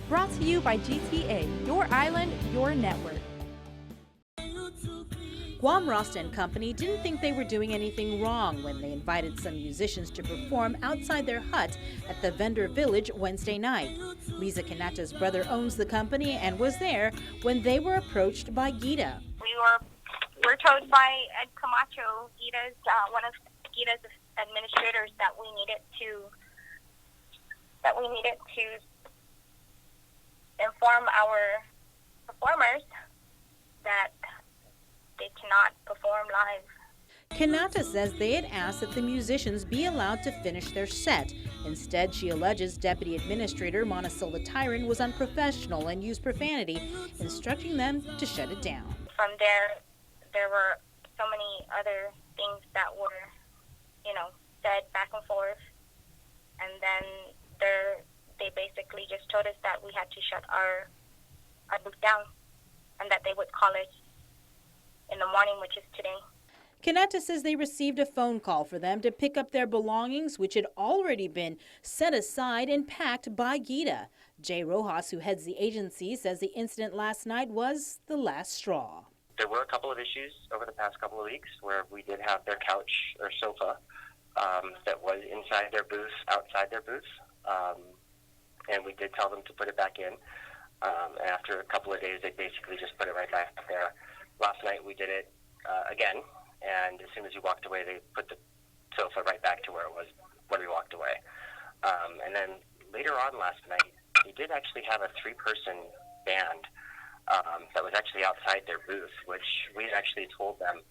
Brought to you by GTA, your island, your network. Guam Rasta and Company didn't think they were doing anything wrong when they invited some musicians to perform outside their hut at the vendor village Wednesday night. Liza Quinata's brother owns the company and was there when they were approached by GEDA. We were told by Ed Camacho, one of GEDA's administrators, that we needed to inform our performers that they cannot perform live. Quinata says they had asked that the musicians be allowed to finish their set. Instead, she alleges Deputy Administrator Montecilda Tyron was unprofessional and used profanity, instructing them to shut it down. From there were so many other things that were, said back and forth, and then they basically just told us that we had to shut our booth down, and that they would call us in the morning, which is today. Quinata says they received a phone call for them to pick up their belongings, which had already been set aside and packed by GEDA. Jay Rojas, who heads the agency, says the incident last night was the last straw. There were a couple of issues over the past couple of weeks where we did have their couch or sofa that was inside their booth, outside their booth, and we did tell them to put it back in. After a couple of days, they basically just put it right back there. Last night we did it again, and as soon as we walked away, they put the sofa right back to where it was when we walked away. And then later on last night, we did actually have a 3-person band that was actually outside their booth, which we had actually told them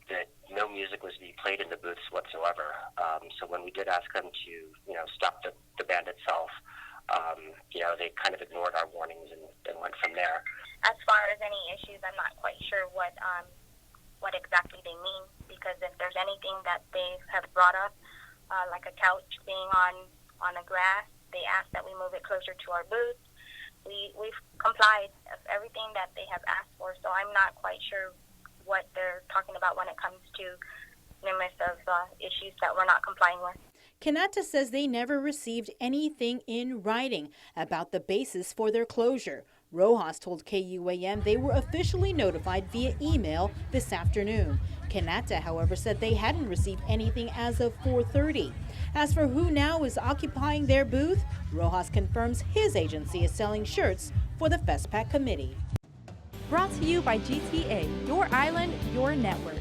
that no music was to be played in the booths whatsoever. So when we did ask them to, stop the band itself, they kind of ignored our warnings and went from there. As far as any issues, I'm not quite sure what exactly they mean, because if there's anything that they have brought up, like a couch being on the grass, they asked that we move it closer to our booth. We've complied of everything that they have asked for, so I'm not quite sure what they're talking about when it comes to numerous of issues that we're not complying with. Quinata says they never received anything in writing about the basis for their closure. Rojas told KUAM they were officially notified via email this afternoon. Quinata, however, said they hadn't received anything as of 4:30. As for who now is occupying their booth, Rojas confirms his agency is selling shirts for the FestPac committee. Brought to you by GTA, your island, your network.